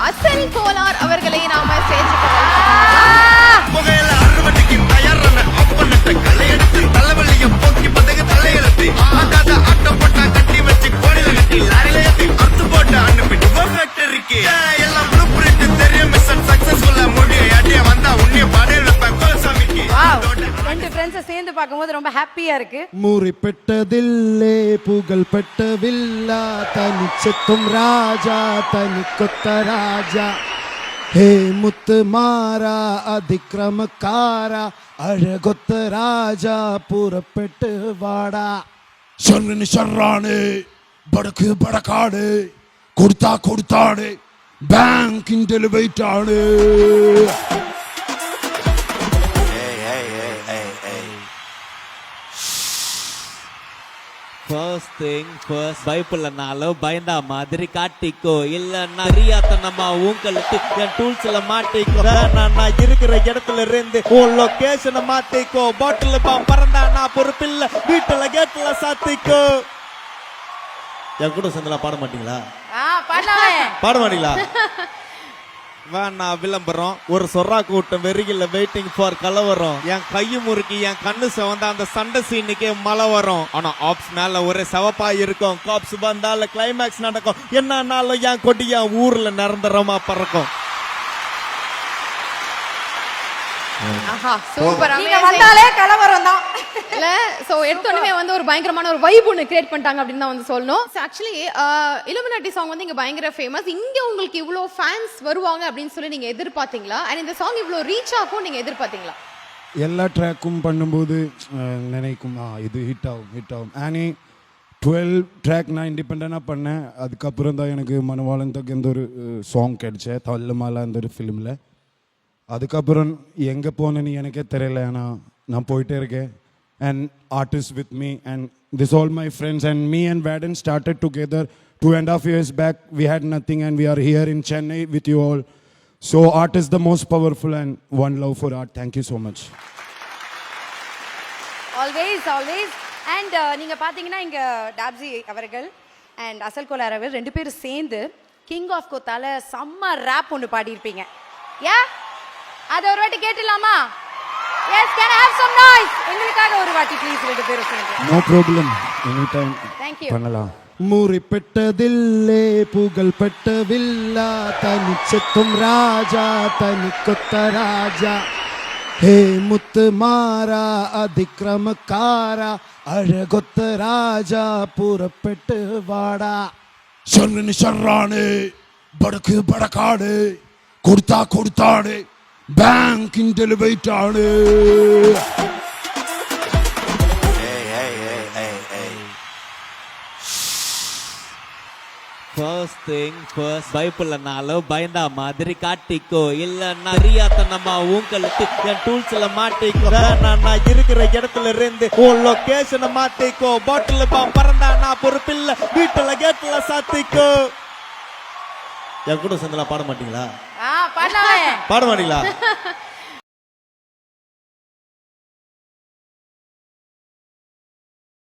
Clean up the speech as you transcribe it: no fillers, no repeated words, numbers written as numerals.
அசல் கோலார் அவர்களை நாம ஸ்டேஜுக்கு புகையில அறுவடைக்கு தயாரான அப்பனட்ட களையெடுத்து தலைவலிய போக்கி பதகு தலையெழுத்து ஆட்டாத ஆட்டம் போட்டா கட்டி வச்சு கோடில கட்டி லாரில ஏத்தி அறுத்து போட்டு அனுப்பிட்டு ஃபேக்டரிக்கு எல்லாம் ப்ளூ பிரிண்ட் தெரியும் மிஷன் சக்சஸ்ஃபுல்லா முடிய அடிய வந்தா உன்னைய பாடே வைப்பேன் கோலசாமிக்கு. ரெண்டு ஃப்ரெண்ட்ஸ் சேர்ந்து பார்க்கும்போது ரொம்ப ஹாப்பியா இருக்கு. முறிப்பெட்டதில்லே புகழ் பெட்டவில்லா தனிச்செத்தும் ராஜா தனி கொத்த ராஜா ஹே முத்து மாறா அதிக்கிரமக்காரா அழகொத்த ராஜா புறப்பெட்டு வாடா சொன்னு சொல்றானே படக்கு படக்காடு கொடுத்தா கொடுத்தாடு பேங்கின் டெலிவைட்டாடு. First thing first, பயப்படலனாலும் பயந்தா மாதிரி காட்டிக்கோ, இல்லன்னா தெரியாதனமா உங்களுக்கு என் டூல்ஸ்ல மாட்டிக்கோ. நான் இருக்கிற இடத்துல இருந்து உன் லொகேஷனை மாத்திக்கோ. பாட்டில் பாம் பறந்தா நான் பொறுப்பில்ல, வீட்டுல கேட்ல சாத்திக்கோ. என் கூட சேர்ந்தலாம் பாட மாட்டீங்களா? பாட மாட்டீங்களா? வேணா விளம்பரம் ஒரு சொரா கூட்டம் வெறியில வெயிட்டிங் ஃபார் கலவரம். என் கையை முறுக்கி என் கண்ணு செவந்தா அந்த சண்டை சீனுக்கே மழை வரும். ஆனா ஆப்ஸ் மேல ஒரே சவப்பா இருக்கும். காப்ஸ் வந்தால கிளைமேக்ஸ் நடக்கும். என்னன்னாலும் என் கொடி என் ஊர்ல நிரந்தரமா பறக்கும். வந்தாலே கலவரம் தான் இல்ல. சோ எடுத்தோடனே வந்து ஒரு பயங்கரமான ஒரு வைப் ஒன்னு கிரியேட் பண்ணிட்டாங்க அப்படின்னு தான் வந்து சொல்லணும். ஆக்சுவலி இலுமினாட்டி சாங் வந்து இங்க பயங்கர ஃபேமஸ். இங்க உங்களுக்கு இவ்ளோ ஃபேன்ஸ் வருவாங்க அப்படின்னு சொல்லி நீங்க எதிர்பார்த்தீங்களா? அண்ட் இந்த சாங் இவ்ளோ ரீச் ஆகும் நீங்க எதிர்பார்த்தீங்களா? எல்லா ட்ராக்கும் பண்ணும்போது நினைக்கும் இது ஹிட் ஆகும். ஆனி 12 ட்ராக் நான் இண்டிபெண்டாக பண்ணேன். அதுக்கப்புறம் தான் எனக்கு மனவாளன் தக்க எந்த ஒரு சாங் கிடைச்சேன் தள்ளுமாலா அந்த ஒரு ஃபிலிமில். அதுக்கப்புறம் எங்கே போனேன்னு எனக்கே தெரியல. ஆனால் நான் போயிட்டே இருக்கேன். And artist with me and this all my friends and me and Vedan started together 2.5 years back. We had nothing and we are here in Chennai with you all. So art is the most powerful and one love for art. Thank you so much. Always and நீங்க பாத்தீங்கன்னா இங்க டாப்ஸி அவர்கள் and அசல் கோலார் அவர்கள் ரெண்டு பேரும் சேர்ந்து king of கோத்தால செம்ம ரேப் ஒன்று பாடியிருப்பீங்க. யா அது ஒரு வாட்டி கேட்டுலாமா? Yes, can I have some noise? எங்களுக்காக ஒரு வாட்டி ப்ளீஸ் ரெண்டு பேரும் சேர்ந்து. நோ ப்ராப்ளம், எனி டைம் பண்ணலாம். முறிப்பெட்டதில்லே புகழ் பெட்டவில்லா தனிச்செத்தும் ராஜா தனி கொத்த ராஜா ஹே முத்து மாறா அதிக்கிரமக்காரா அழகொத்த ராஜா புறப்பெட்டு வாடா சொன்னு சொல்றானே படக்கு படக்காடு கொடுத்தா கொடுத்தாடு பேங்கின் டெலிவைட்டாடு. First thing first, பயப்படலனாலும் பயந்தா மாதிரி காட்டிக்கோ, இல்லன்னா தெரியாதனமா உங்களுக்கு என் டூல்ஸ்ல மாட்டிக்கோ. நான் இருக்கிற இடத்துல இருந்து உன் லொகேஷனை மாத்திக்கோ. பாட்டில் பாம் பறந்தா நான் பொறுப்பில்ல, வீட்டுல கேட்ல சாத்திக்கோ. என் கூட சேர்ந்தலாம் பாட மாட்டீங்களா? பாட மாட்டீங்களா?